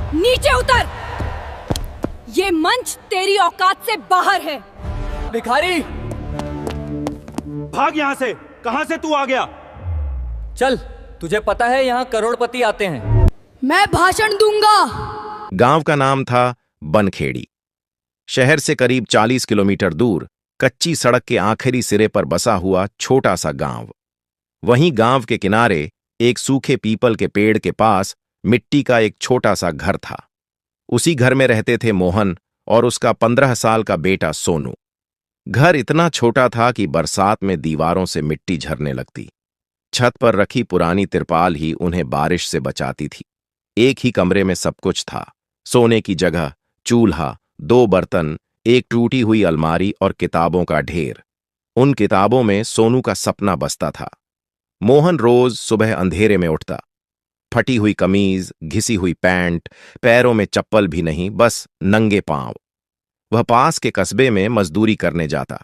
नीचे उतर। ये मंच तेरी औकात से बाहर है। भिखारी, भाग यहाँ से। कहाँ से तू आ गया? चल, तुझे पता है यहाँ करोड़पति आते हैं। मैं भाषण दूंगा। गांव का नाम था बनखेड़ी। शहर से करीब 40 किलोमीटर दूर कच्ची सड़क के आखिरी सिरे पर बसा हुआ छोटा सा गांव। वहीं गांव के किनारे एक सूखे पीपल के पेड़ के पास मिट्टी का एक छोटा सा घर था। उसी घर में रहते थे मोहन और उसका 15 साल का बेटा सोनू। घर इतना छोटा था कि बरसात में दीवारों से मिट्टी झरने लगती। छत पर रखी पुरानी तिरपाल ही उन्हें बारिश से बचाती थी। एक ही कमरे में सब कुछ था। सोने की जगह, चूल्हा, 2 बर्तन, एक टूटी हुई अलमारी और किताबों का ढेर। उन किताबों में सोनू का सपना बसता था। मोहन रोज सुबह अंधेरे में उठता। फटी हुई कमीज, घिसी हुई पैंट, पैरों में चप्पल भी नहीं, बस नंगे पांव। वह पास के कस्बे में मजदूरी करने जाता।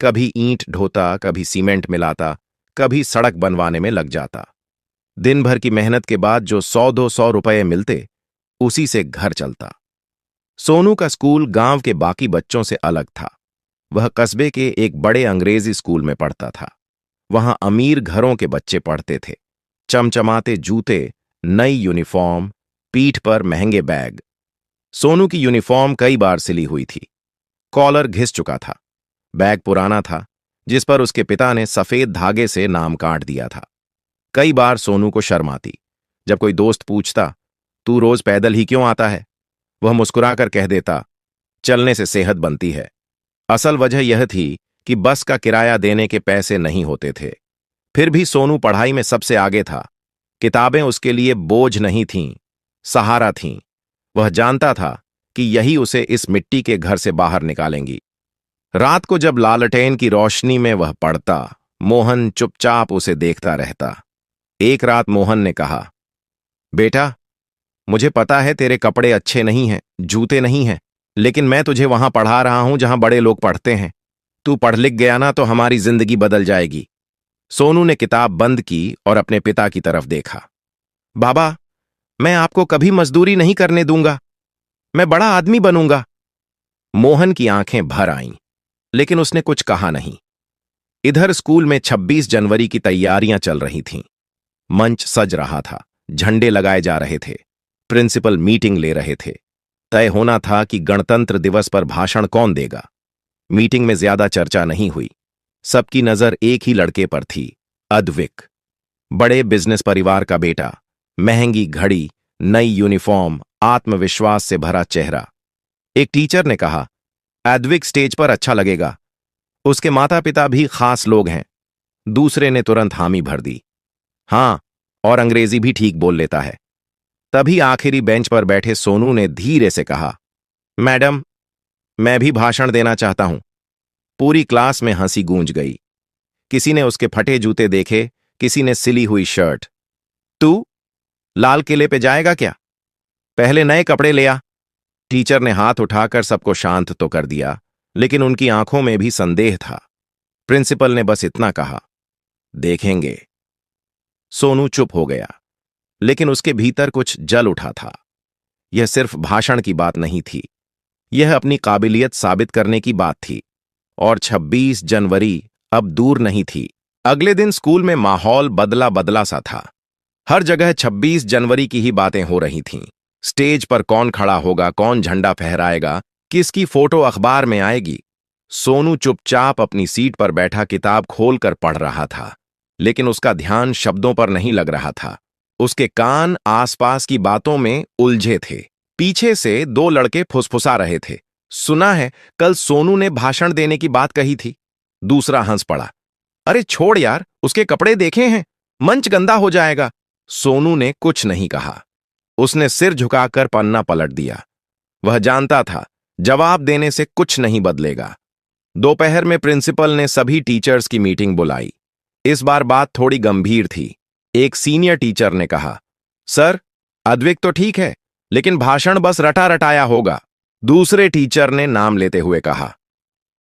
कभी ईंट ढोता, कभी सीमेंट मिलाता, कभी सड़क बनवाने में लग जाता। दिन भर की मेहनत के बाद जो 100-200 रुपये मिलते, उसी से घर चलता। सोनू का स्कूल गांव के बाकी बच्चों से अलग था। वह कस्बे के एक बड़े अंग्रेजी स्कूल में पढ़ता था। वहां अमीर घरों के बच्चे पढ़ते थे। चमचमाते जूते, नई यूनिफॉर्म, पीठ पर महंगे बैग। सोनू की यूनिफॉर्म कई बार सिली हुई थी। कॉलर घिस चुका था। बैग पुराना था, जिस पर उसके पिता ने सफेद धागे से नाम काट दिया था। कई बार सोनू को शर्म आती। जब कोई दोस्त पूछता, तू रोज पैदल ही क्यों आता है, वह मुस्कुराकर कह देता, चलने से सेहत बनती है। असल वजह यह थी कि बस का किराया देने के पैसे नहीं होते थे। फिर भी सोनू पढ़ाई में सबसे आगे था। किताबें उसके लिए बोझ नहीं थीं, सहारा थीं। वह जानता था कि यही उसे इस मिट्टी के घर से बाहर निकालेंगी। रात को जब लालटेन की रोशनी में वह पढ़ता, मोहन चुपचाप उसे देखता रहता। एक रात मोहन ने कहा, बेटा, मुझे पता है तेरे कपड़े अच्छे नहीं हैं, जूते नहीं हैं, लेकिन मैं तुझे वहां पढ़ा रहा हूं जहां बड़े लोग पढ़ते हैं। तू पढ़ लिख गया ना तो हमारी जिंदगी बदल जाएगी। सोनू ने किताब बंद की और अपने पिता की तरफ देखा। बाबा, मैं आपको कभी मजदूरी नहीं करने दूंगा। मैं बड़ा आदमी बनूंगा। मोहन की आंखें भर आईं, लेकिन उसने कुछ कहा नहीं। इधर स्कूल में 26 जनवरी की तैयारियां चल रही थीं। मंच सज रहा था, झंडे लगाए जा रहे थे, प्रिंसिपल मीटिंग ले रहे थे। तय होना था कि गणतंत्र दिवस पर भाषण कौन देगा। मीटिंग में ज्यादा चर्चा नहीं हुई। सबकी नजर एक ही लड़के पर थी, अद्विक। बड़े बिजनेस परिवार का बेटा, महंगी घड़ी, नई यूनिफॉर्म, आत्मविश्वास से भरा चेहरा। एक टीचर ने कहा, अद्विक स्टेज पर अच्छा लगेगा। उसके माता पिता भी खास लोग हैं। दूसरे ने तुरंत हामी भर दी, हां, और अंग्रेजी भी ठीक बोल लेता है। तभी आखिरी बेंच पर बैठे सोनू ने धीरे से कहा, मैडम, मैं भी भाषण देना चाहता हूं। पूरी क्लास में हंसी गूंज गई। किसी ने उसके फटे जूते देखे, किसी ने सिली हुई शर्ट। तू लाल किले पे जाएगा क्या? पहले नए कपड़े ले आ। टीचर ने हाथ उठाकर सबको शांत तो कर दिया, लेकिन उनकी आंखों में भी संदेह था। प्रिंसिपल ने बस इतना कहा, देखेंगे। सोनू चुप हो गया, लेकिन उसके भीतर कुछ जल उठा था। यह सिर्फ भाषण की बात नहीं थी, यह अपनी काबिलियत साबित करने की बात थी। और 26 जनवरी अब दूर नहीं थी। अगले दिन स्कूल में माहौल बदला बदला सा था। हर जगह 26 जनवरी की ही बातें हो रही थीं। स्टेज पर कौन खड़ा होगा, कौन झंडा फहराएगा, किसकी फोटो अखबार में आएगी। सोनू चुपचाप अपनी सीट पर बैठा किताब खोलकर पढ़ रहा था, लेकिन उसका ध्यान शब्दों पर नहीं लग रहा था। उसके कान आसपास की बातों में उलझे थे। पीछे से 2 लड़के फुसफुसा रहे थे, सुना है कल सोनू ने भाषण देने की बात कही थी। दूसरा हंस पड़ा, अरे छोड़ यार, उसके कपड़े देखे हैं, मंच गंदा हो जाएगा। सोनू ने कुछ नहीं कहा। उसने सिर झुकाकर पन्ना पलट दिया। वह जानता था जवाब देने से कुछ नहीं बदलेगा। दोपहर में प्रिंसिपल ने सभी टीचर्स की मीटिंग बुलाई। इस बार बात थोड़ी गंभीर थी। एक सीनियर टीचर ने कहा, सर, अद्विक तो ठीक है, लेकिन भाषण बस रटा रटाया होगा। दूसरे टीचर ने नाम लेते हुए कहा,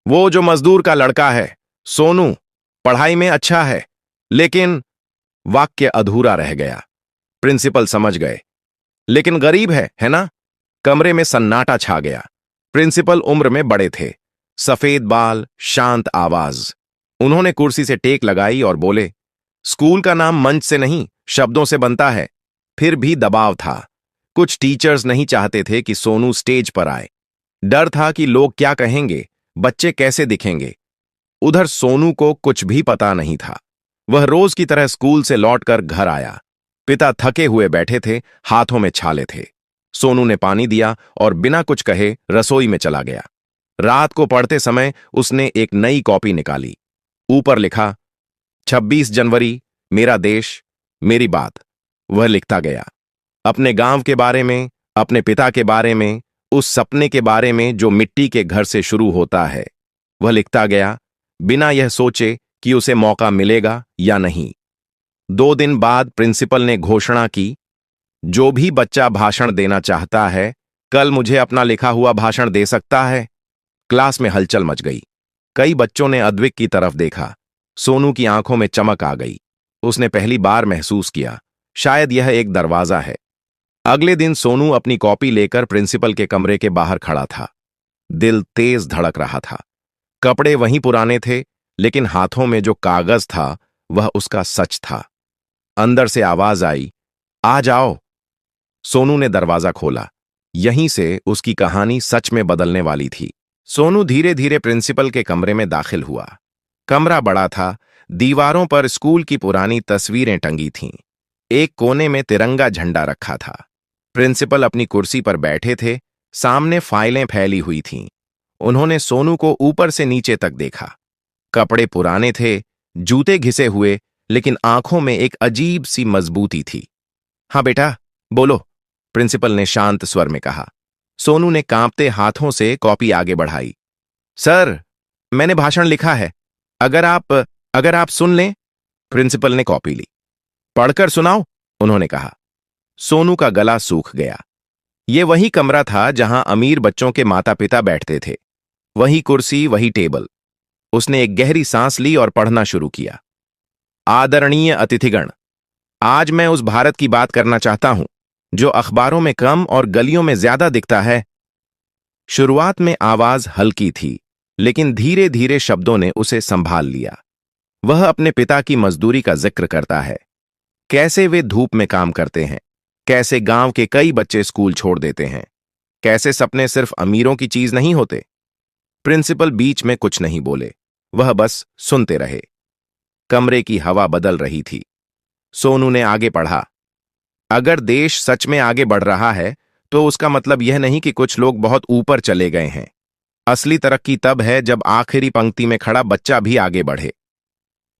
वो जो मजदूर का लड़का है, सोनू, पढ़ाई में अच्छा है, लेकिन वाक्य अधूरा रह गया। प्रिंसिपल समझ गए, लेकिन गरीब है ना? कमरे में सन्नाटा छा गया। प्रिंसिपल उम्र में बड़े थे, सफेद बाल, शांत आवाज। उन्होंने कुर्सी से टेक लगाई और बोले, स्कूल का नाम मंच से नहीं, शब्दों से बनता है। फिर भी दबाव था। कुछ टीचर्स नहीं चाहते थे कि सोनू स्टेज पर आए। डर था कि लोग क्या कहेंगे, बच्चे कैसे दिखेंगे। उधर सोनू को कुछ भी पता नहीं था। वह रोज की तरह स्कूल से लौटकर घर आया। पिता थके हुए बैठे थे, हाथों में छाले थे। सोनू ने पानी दिया और बिना कुछ कहे रसोई में चला गया। रात को पढ़ते समय उसने एक नई कॉपी निकाली। ऊपर लिखा, 26 जनवरी, मेरा देश, मेरी बात। वह लिखता गया, अपने गांव के बारे में, अपने पिता के बारे में, उस सपने के बारे में जो मिट्टी के घर से शुरू होता है। वह लिखता गया बिना यह सोचे कि उसे मौका मिलेगा या नहीं। 2 दिन बाद प्रिंसिपल ने घोषणा की, जो भी बच्चा भाषण देना चाहता है, कल मुझे अपना लिखा हुआ भाषण दे सकता है। क्लास में हलचल मच गई। कई बच्चों ने अद्विक की तरफ देखा। सोनू की आंखों में चमक आ गई। उसने पहली बार महसूस किया, शायद यह एक दरवाजा है। अगले दिन सोनू अपनी कॉपी लेकर प्रिंसिपल के कमरे के बाहर खड़ा था। दिल तेज धड़क रहा था। कपड़े वहीं पुराने थे, लेकिन हाथों में जो कागज था वह उसका सच था। अंदर से आवाज आई, आ जाओ। सोनू ने दरवाजा खोला। यहीं से उसकी कहानी सच में बदलने वाली थी। सोनू धीरे धीरे प्रिंसिपल के कमरे में दाखिल हुआ। कमरा बड़ा था। दीवारों पर स्कूल की पुरानी तस्वीरें टंगी थीं। एक कोने में तिरंगा झंडा रखा था। प्रिंसिपल अपनी कुर्सी पर बैठे थे। सामने फाइलें फैली हुई थीं। उन्होंने सोनू को ऊपर से नीचे तक देखा। कपड़े पुराने थे, जूते घिसे हुए, लेकिन आंखों में एक अजीब सी मजबूती थी। हाँ बेटा, बोलो, प्रिंसिपल ने शांत स्वर में कहा। सोनू ने कांपते हाथों से कॉपी आगे बढ़ाई। सर, मैंने भाषण लिखा है, अगर आप सुन लें। प्रिंसिपल ने कॉपी ली। पढ़कर सुनाओ, उन्होंने कहा। सोनू का गला सूख गया। यह वही कमरा था जहां अमीर बच्चों के माता पिता बैठते थे। वही कुर्सी, वही टेबल। उसने एक गहरी सांस ली और पढ़ना शुरू किया। आदरणीय अतिथिगण, आज मैं उस भारत की बात करना चाहता हूं जो अखबारों में कम और गलियों में ज्यादा दिखता है। शुरुआत में आवाज हल्की थी, लेकिन धीरे धीरे शब्दों ने उसे संभाल लिया। वह अपने पिता की मजदूरी का जिक्र करता है, कैसे वे धूप में काम करते हैं, कैसे गांव के कई बच्चे स्कूल छोड़ देते हैं, कैसे सपने सिर्फ अमीरों की चीज नहीं होते। प्रिंसिपल बीच में कुछ नहीं बोले, वह बस सुनते रहे। कमरे की हवा बदल रही थी। सोनू ने आगे पढ़ा, अगर देश सच में आगे बढ़ रहा है तो उसका मतलब यह नहीं कि कुछ लोग बहुत ऊपर चले गए हैं। असली तरक्की तब है जब आखिरी पंक्ति में खड़ा बच्चा भी आगे बढ़े।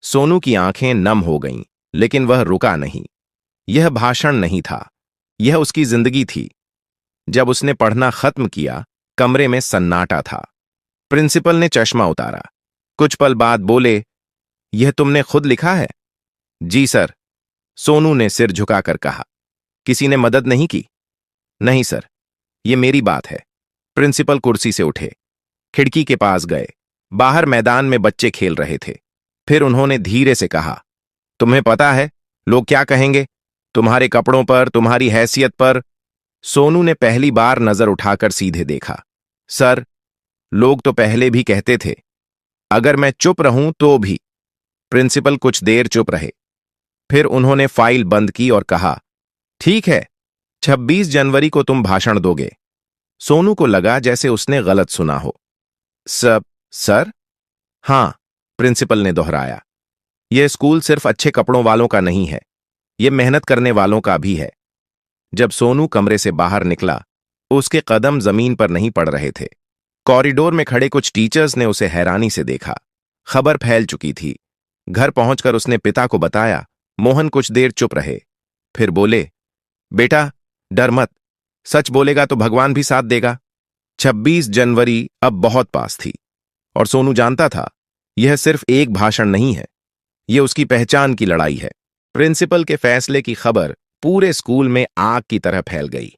सोनू की आंखें नम हो गईं, लेकिन वह रुका नहीं। यह भाषण नहीं था, यह उसकी जिंदगी थी। जब उसने पढ़ना खत्म किया, कमरे में सन्नाटा था। प्रिंसिपल ने चश्मा उतारा। कुछ पल बाद बोले, यह तुमने खुद लिखा है? जी सर, सोनू ने सिर झुकाकर कहा। किसी ने मदद नहीं की? नहीं सर, यह मेरी बात है। प्रिंसिपल कुर्सी से उठे, खिड़की के पास गए। बाहर मैदान में बच्चे खेल रहे थे। फिर उन्होंने धीरे से कहा, तुम्हें पता है लोग क्या कहेंगे, तुम्हारे कपड़ों पर, तुम्हारी हैसियत पर। सोनू ने पहली बार नजर उठाकर सीधे देखा। सर, लोग तो पहले भी कहते थे, अगर मैं चुप रहूं तो भी। प्रिंसिपल कुछ देर चुप रहे। फिर उन्होंने फाइल बंद की और कहा, ठीक है, 26 जनवरी को तुम भाषण दोगे। सोनू को लगा जैसे उसने गलत सुना हो। सर? हां, प्रिंसिपल ने दोहराया। यह स्कूल सिर्फ अच्छे कपड़ों वालों का नहीं है, यह मेहनत करने वालों का भी है। जब सोनू कमरे से बाहर निकला, उसके कदम जमीन पर नहीं पड़ रहे थे। कॉरिडोर में खड़े कुछ टीचर्स ने उसे हैरानी से देखा। खबर फैल चुकी थी। घर पहुंचकर उसने पिता को बताया। मोहन कुछ देर चुप रहे, फिर बोले, बेटा, डर मत, सच बोलेगा तो भगवान भी साथ देगा। 26 जनवरी अब बहुत पास थी, और सोनू जानता था यह सिर्फ एक भाषण नहीं है, यह उसकी पहचान की लड़ाई है। प्रिंसिपल के फैसले की खबर पूरे स्कूल में आग की तरह फैल गई।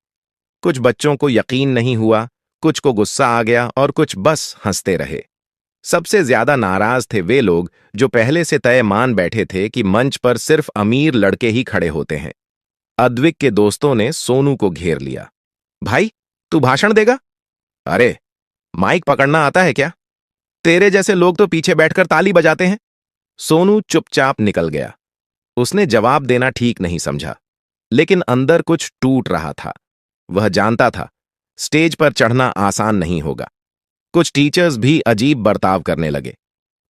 कुछ बच्चों को यकीन नहीं हुआ, कुछ को गुस्सा आ गया और कुछ बस हंसते रहे। सबसे ज्यादा नाराज थे वे लोग जो पहले से तय मान बैठे थे कि मंच पर सिर्फ अमीर लड़के ही खड़े होते हैं। अद्विक के दोस्तों ने सोनू को घेर लिया। भाई, तू भाषण देगा? अरे, माइक पकड़ना आता है क्या? तेरे जैसे लोग तो पीछे बैठकर ताली बजाते हैं। सोनू चुपचाप निकल गया। उसने जवाब देना ठीक नहीं समझा, लेकिन अंदर कुछ टूट रहा था। वह जानता था स्टेज पर चढ़ना आसान नहीं होगा। कुछ टीचर्स भी अजीब बर्ताव करने लगे।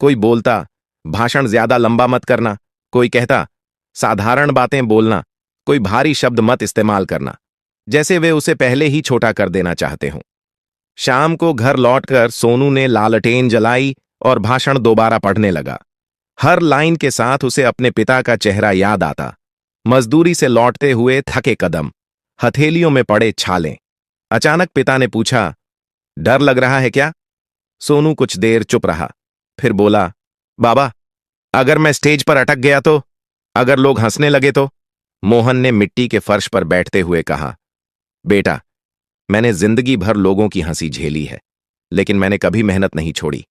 कोई बोलता, भाषण ज्यादा लंबा मत करना। कोई कहता, साधारण बातें बोलना। कोई भारी शब्द मत इस्तेमाल करना, जैसे वे उसे पहले ही छोटा कर देना चाहते हों। शाम को घर लौटकर सोनू ने लालटेन जलाई और भाषण दोबारा पढ़ने लगा। हर लाइन के साथ उसे अपने पिता का चेहरा याद आता। मजदूरी से लौटते हुए थके कदम, हथेलियों में पड़े छाले। अचानक पिता ने पूछा, डर लग रहा है क्या? सोनू कुछ देर चुप रहा, फिर बोला, बाबा, अगर मैं स्टेज पर अटक गया तो? अगर लोग हंसने लगे तो? मोहन ने मिट्टी के फर्श पर बैठते हुए कहा, बेटा, मैंने जिंदगी भर लोगों की हंसी झेली है, लेकिन मैंने कभी मेहनत नहीं छोड़ी।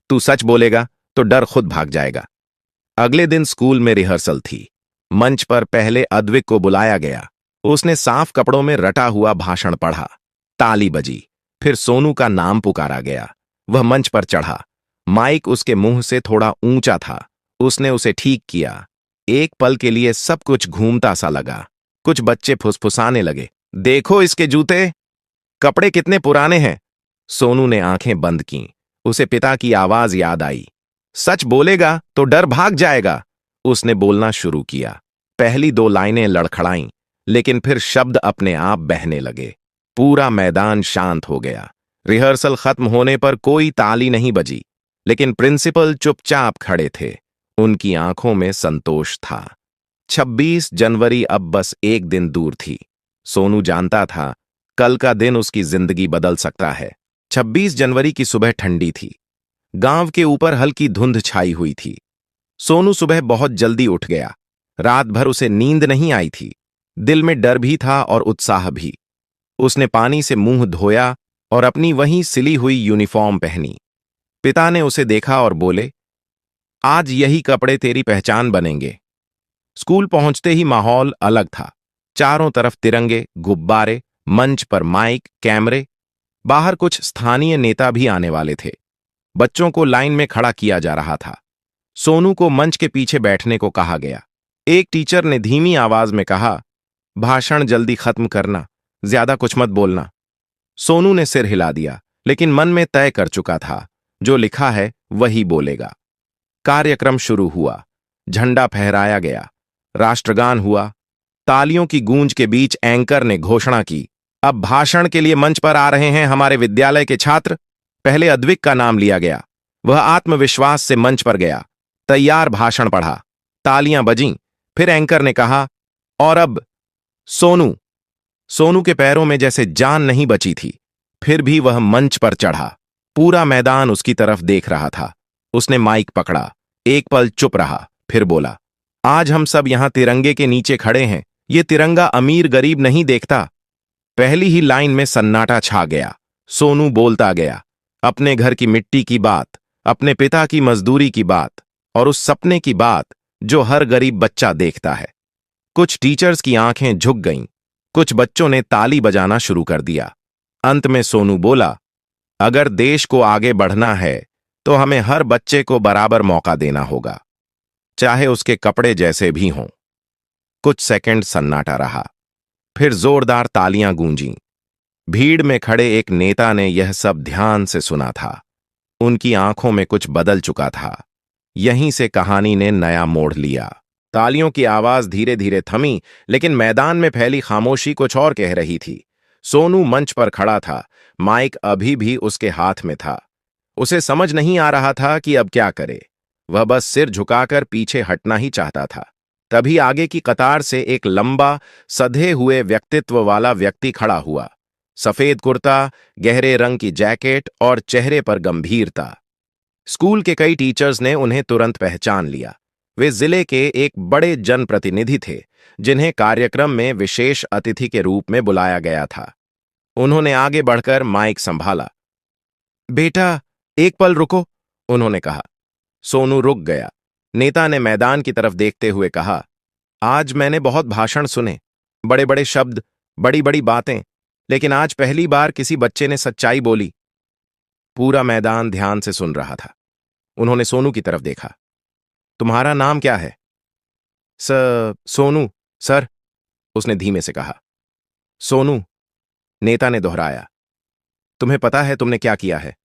तू सच बोलेगा तो डर खुद भाग जाएगा। अगले दिन स्कूल में रिहर्सल थी। मंच पर पहले अद्विक को बुलाया गया। उसने साफ कपड़ों में रटा हुआ भाषण पढ़ा। ताली बजी। फिर सोनू का नाम पुकारा गया। वह मंच पर चढ़ा। माइक उसके मुंह से थोड़ा ऊंचा था। उसने उसे ठीक किया। एक पल के लिए सब कुछ घूमता सा लगा। कुछ बच्चे फुसफुसाने लगे, देखो इसके जूते, कपड़े कितने पुराने हैं। सोनू ने आंखें बंद कीं। उसे पिता की आवाज याद आई, सच बोलेगा तो डर भाग जाएगा। उसने बोलना शुरू किया। पहली 2 लाइनें लड़खड़ाईं, लेकिन फिर शब्द अपने आप बहने लगे। पूरा मैदान शांत हो गया। रिहर्सल खत्म होने पर कोई ताली नहीं बजी, लेकिन प्रिंसिपल चुपचाप खड़े थे। उनकी आंखों में संतोष था। 26 जनवरी अब बस एक दिन दूर थी। सोनू जानता था कल का दिन उसकी जिंदगी बदल सकता है। 26 जनवरी की सुबह ठंडी थी। गांव के ऊपर हल्की धुंध छाई हुई थी। सोनू सुबह बहुत जल्दी उठ गया। रात भर उसे नींद नहीं आई थी। दिल में डर भी था और उत्साह भी। उसने पानी से मुंह धोया और अपनी वही सिली हुई यूनिफॉर्म पहनी। पिता ने उसे देखा और बोले, आज यही कपड़े तेरी पहचान बनेंगे। स्कूल पहुंचते ही माहौल अलग था। चारों तरफ तिरंगे, गुब्बारे, मंच पर माइक, कैमरे। बाहर कुछ स्थानीय नेता भी आने वाले थे। बच्चों को लाइन में खड़ा किया जा रहा था। सोनू को मंच के पीछे बैठने को कहा गया। एक टीचर ने धीमी आवाज में कहा, भाषण जल्दी खत्म करना, ज्यादा कुछ मत बोलना। सोनू ने सिर हिला दिया, लेकिन मन में तय कर चुका था, जो लिखा है वही बोलेगा। कार्यक्रम शुरू हुआ। झंडा फहराया गया। राष्ट्रगान हुआ। तालियों की गूंज के बीच एंकर ने घोषणा की, अब भाषण के लिए मंच पर आ रहे हैं हमारे विद्यालय के छात्र। पहले अद्विक का नाम लिया गया। वह आत्मविश्वास से मंच पर गया। तैयार भाषण पढ़ा। तालियां बजीं। फिर एंकर ने कहा, और अब सोनू। सोनू के पैरों में जैसे जान नहीं बची थी। फिर भी वह मंच पर चढ़ा। पूरा मैदान उसकी तरफ देख रहा था। उसने माइक पकड़ा। एक पल चुप रहा, फिर बोला, आज हम सब यहां तिरंगे के नीचे खड़े हैं। ये तिरंगा अमीर गरीब नहीं देखता। पहली ही लाइन में सन्नाटा छा गया। सोनू बोलता गया, अपने घर की मिट्टी की बात, अपने पिता की मजदूरी की बात, और उस सपने की बात जो हर गरीब बच्चा देखता है। कुछ टीचर्स की आंखें झुक गईं। कुछ बच्चों ने ताली बजाना शुरू कर दिया। अंत में सोनू बोला, अगर देश को आगे बढ़ना है तो हमें हर बच्चे को बराबर मौका देना होगा, चाहे उसके कपड़े जैसे भी हों। कुछ सेकंड सन्नाटा रहा। फिर जोरदार तालियां गूंजीं। भीड़ में खड़े एक नेता ने यह सब ध्यान से सुना था। उनकी आंखों में कुछ बदल चुका था। यहीं से कहानी ने नया मोड़ लिया। तालियों की आवाज धीरे धीरे थमी, लेकिन मैदान में फैली खामोशी कुछ और कह रही थी। सोनू मंच पर खड़ा था। माइक अभी भी उसके हाथ में था। उसे समझ नहीं आ रहा था कि अब क्या करे। वह बस सिर झुकाकर पीछे हटना ही चाहता था। तभी आगे की कतार से एक लंबा, सधे हुए व्यक्तित्व वाला व्यक्ति खड़ा हुआ। सफेद कुर्ता, गहरे रंग की जैकेट और चेहरे पर गंभीरता। स्कूल के कई टीचर्स ने उन्हें तुरंत पहचान लिया। वे जिले के एक बड़े जनप्रतिनिधि थे, जिन्हें कार्यक्रम में विशेष अतिथि के रूप में बुलाया गया था। उन्होंने आगे बढ़कर माइक संभाला। बेटा, एक पल रुको, उन्होंने कहा। सोनू रुक गया। नेता ने मैदान की तरफ देखते हुए कहा, आज मैंने बहुत भाषण सुने, बड़े बड़े शब्द, बड़ी बड़ी बातें, लेकिन आज पहली बार किसी बच्चे ने सच्चाई बोली। पूरा मैदान ध्यान से सुन रहा था। उन्होंने सोनू की तरफ देखा। तुम्हारा नाम क्या है? सोनू सर, उसने धीमे से कहा। सोनू, नेता ने दोहराया। तुम्हें पता है तुमने क्या किया है?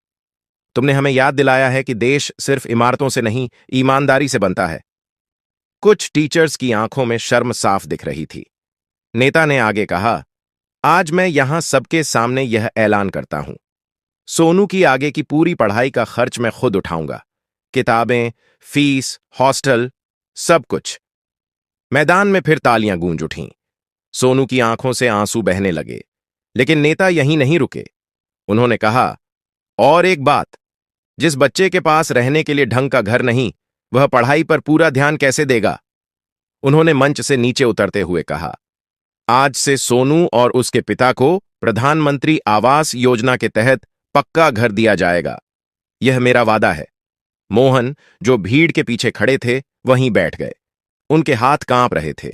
तुमने हमें याद दिलाया है कि देश सिर्फ इमारतों से नहीं, ईमानदारी से बनता है। कुछ टीचर्स की आंखों में शर्म साफ दिख रही थी। नेता ने आगे कहा, आज मैं यहां सबके सामने यह ऐलान करता हूं, सोनू की आगे की पूरी पढ़ाई का खर्च मैं खुद उठाऊंगा। किताबें, फीस, हॉस्टल, सब कुछ। मैदान में फिर तालियां गूंज उठीं। सोनू की आंखों से आंसू बहने लगे, लेकिन नेता यहीं नहीं रुके। उन्होंने कहा, और एक बात, जिस बच्चे के पास रहने के लिए ढंग का घर नहीं, वह पढ़ाई पर पूरा ध्यान कैसे देगा? उन्होंने मंच से नीचे उतरते हुए कहा, आज से सोनू और उसके पिता को प्रधानमंत्री आवास योजना के तहत पक्का घर दिया जाएगा। यह मेरा वादा है। मोहन, जो भीड़ के पीछे खड़े थे, वहीं बैठ गए। उनके हाथ कांप रहे थे।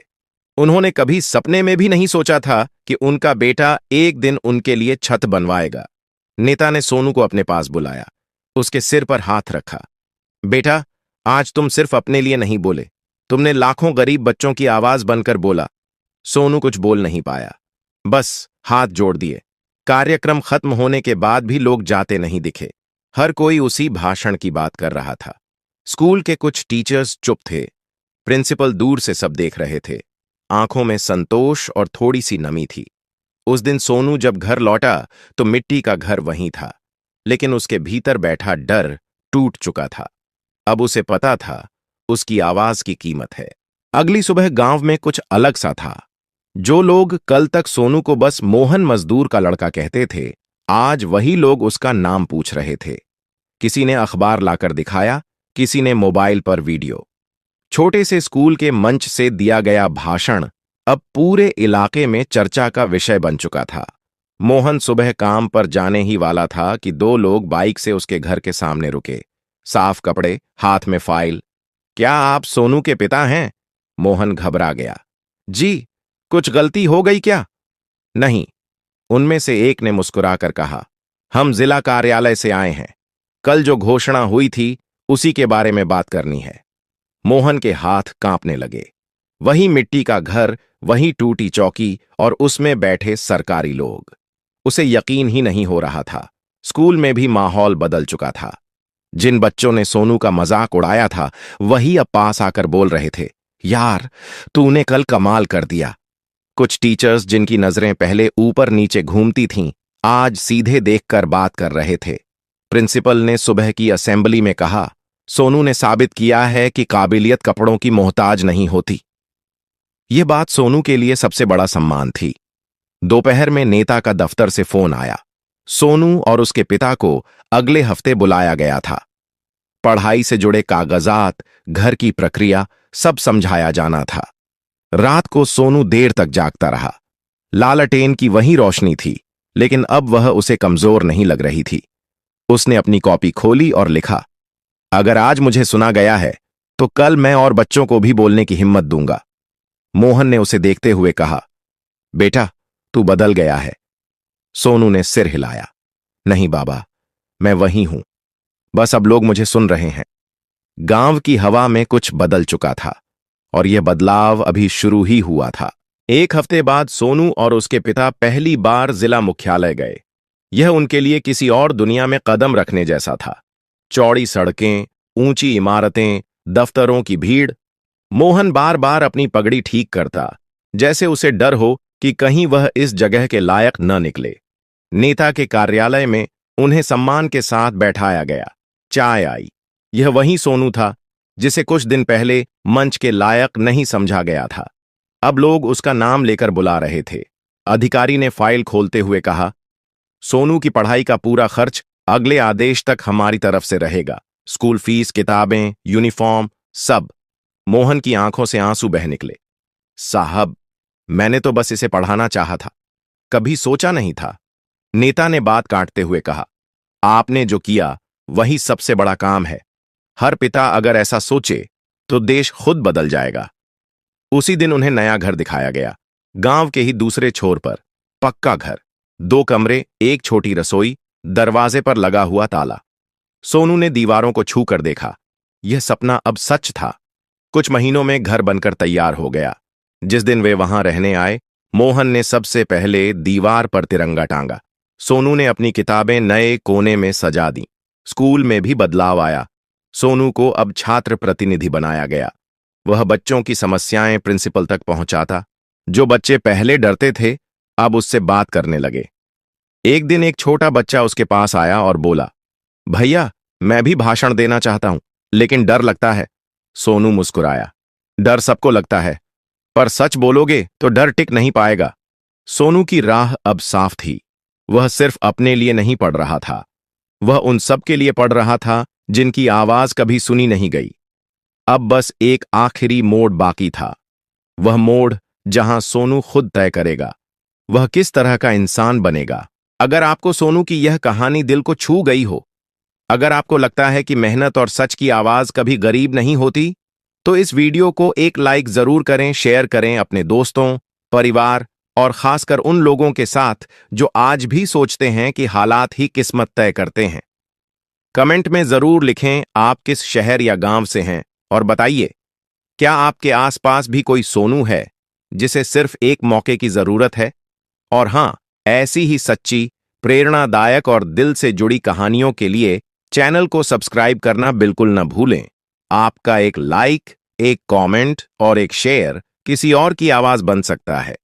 उन्होंने कभी सपने में भी नहीं सोचा था कि उनका बेटा एक दिन उनके लिए छत बनवाएगा। नेता ने सोनू को अपने पास बुलाया, उसके सिर पर हाथ रखा। बेटा, आज तुम सिर्फ अपने लिए नहीं बोले, तुमने लाखों गरीब बच्चों की आवाज बनकर बोला। सोनू कुछ बोल नहीं पाया, बस हाथ जोड़ दिए। कार्यक्रम खत्म होने के बाद भी लोग जाते नहीं दिखे। हर कोई उसी भाषण की बात कर रहा था। स्कूल के कुछ टीचर्स चुप थे। प्रिंसिपल दूर से सब देख रहे थे। आंखों में संतोष और थोड़ी सी नमी थी। उस दिन सोनू जब घर लौटा तो मिट्टी का घर वहीं था, लेकिन उसके भीतर बैठा डर टूट चुका था। अब उसे पता था उसकी आवाज की कीमत है। अगली सुबह गांव में कुछ अलग सा था। जो लोग कल तक सोनू को बस मोहन मजदूर का लड़का कहते थे, आज वही लोग उसका नाम पूछ रहे थे। किसी ने अखबार लाकर दिखाया, किसी ने मोबाइल पर वीडियो। छोटे से स्कूल के मंच से दिया गया भाषण अब पूरे इलाके में चर्चा का विषय बन चुका था। मोहन सुबह काम पर जाने ही वाला था कि दो लोग बाइक से उसके घर के सामने रुके। साफ कपड़े, हाथ में फाइल। क्या आप सोनू के पिता हैं? मोहन घबरा गया। जी, कुछ गलती हो गई क्या? नहीं, उनमें से एक ने मुस्कुराकर कहा, हम जिला कार्यालय से आए हैं। कल जो घोषणा हुई थी उसी के बारे में बात करनी है। मोहन के हाथ कांपने लगे। वही मिट्टी का घर, वही टूटी चौकी और उसमें बैठे सरकारी लोग। उसे यकीन ही नहीं हो रहा था। स्कूल में भी माहौल बदल चुका था। जिन बच्चों ने सोनू का मजाक उड़ाया था, वही अब पास आकर बोल रहे थे, यार, तूने कल कमाल कर दिया। कुछ टीचर्स जिनकी नजरें पहले ऊपर नीचे घूमती थीं, आज सीधे देखकर बात कर रहे थे। प्रिंसिपल ने सुबह की असेंबली में कहा, सोनू ने साबित किया है कि काबिलियत कपड़ों की मोहताज नहीं होती। यह बात सोनू के लिए सबसे बड़ा सम्मान थी। दोपहर में नेता का दफ्तर से फोन आया। सोनू और उसके पिता को अगले हफ्ते बुलाया गया था। पढ़ाई से जुड़े कागजात, घर की प्रक्रिया, सब समझाया जाना था। रात को सोनू देर तक जागता रहा। लालटेन की वही रोशनी थी, लेकिन अब वह उसे कमजोर नहीं लग रही थी। उसने अपनी कॉपी खोली और लिखा, अगर आज मुझे सुना गया है तो कल मैं और बच्चों को भी बोलने की हिम्मत दूंगा। मोहन ने उसे देखते हुए कहा, बेटा, तू बदल गया है। सोनू ने सिर हिलाया, नहीं बाबा, मैं वही हूं, बस अब लोग मुझे सुन रहे हैं। गांव की हवा में कुछ बदल चुका था और यह बदलाव अभी शुरू ही हुआ था। एक हफ्ते बाद सोनू और उसके पिता पहली बार जिला मुख्यालय गए। यह उनके लिए किसी और दुनिया में कदम रखने जैसा था। चौड़ी सड़कें, ऊंची इमारतें, दफ्तरों की भीड़। मोहन बार बार अपनी पगड़ी ठीक करता, जैसे उसे डर हो कि कहीं वह इस जगह के लायक न निकले। नेता के कार्यालय में उन्हें सम्मान के साथ बैठाया गया। चाय आई। यह वही सोनू था जिसे कुछ दिन पहले मंच के लायक नहीं समझा गया था। अब लोग उसका नाम लेकर बुला रहे थे। अधिकारी ने फाइल खोलते हुए कहा, सोनू की पढ़ाई का पूरा खर्च अगले आदेश तक हमारी तरफ से रहेगा। स्कूल फीस, किताबें, यूनिफॉर्म, सब। मोहन की आंखों से आंसू बह निकले। साहब, मैंने तो बस इसे पढ़ाना चाहा था, कभी सोचा नहीं था। नेता ने बात काटते हुए कहा, आपने जो किया वही सबसे बड़ा काम है। हर पिता अगर ऐसा सोचे तो देश खुद बदल जाएगा। उसी दिन उन्हें नया घर दिखाया गया। गांव के ही दूसरे छोर पर पक्का घर, 2 कमरे, एक छोटी रसोई, दरवाजे पर लगा हुआ ताला। सोनू ने दीवारों को छू कर देखा। यह सपना अब सच था। कुछ महीनों में घर बनकर तैयार हो गया। जिस दिन वे वहां रहने आए, मोहन ने सबसे पहले दीवार पर तिरंगा टांगा। सोनू ने अपनी किताबें नए कोने में सजा दी। स्कूल में भी बदलाव आया। सोनू को अब छात्र प्रतिनिधि बनाया गया। वह बच्चों की समस्याएं प्रिंसिपल तक पहुंचाता। जो बच्चे पहले डरते थे, अब उससे बात करने लगे। एक दिन एक छोटा बच्चा उसके पास आया और बोला, भैया, मैं भी भाषण देना चाहता हूं, लेकिन डर लगता है। सोनू मुस्कुराया। डर सबको लगता है, पर सच बोलोगे तो डर टिक नहीं पाएगा। सोनू की राह अब साफ थी। वह सिर्फ अपने लिए नहीं पढ़ रहा था, वह उन सब के लिए पढ़ रहा था जिनकी आवाज कभी सुनी नहीं गई। अब बस एक आखिरी मोड़ बाकी था। वह मोड़ जहां सोनू खुद तय करेगा वह किस तरह का इंसान बनेगा। अगर आपको सोनू की यह कहानी दिल को छू गई हो, अगर आपको लगता है कि मेहनत और सच की आवाज कभी गरीब नहीं होती, तो इस वीडियो को एक लाइक जरूर करें, शेयर करें अपने दोस्तों, परिवार और खासकर उन लोगों के साथ जो आज भी सोचते हैं कि हालात ही किस्मत तय करते हैं। कमेंट में जरूर लिखें आप किस शहर या गांव से हैं और बताइए, क्या आपके आसपास भी कोई सोनू है जिसे सिर्फ एक मौके की जरूरत है? और हां, ऐसी ही सच्ची, प्रेरणादायक और दिल से जुड़ी कहानियों के लिए चैनल को सब्सक्राइब करना बिल्कुल न भूलें। आपका एक लाइक, एक कमेंट और एक शेयर किसी और की आवाज बन सकता है।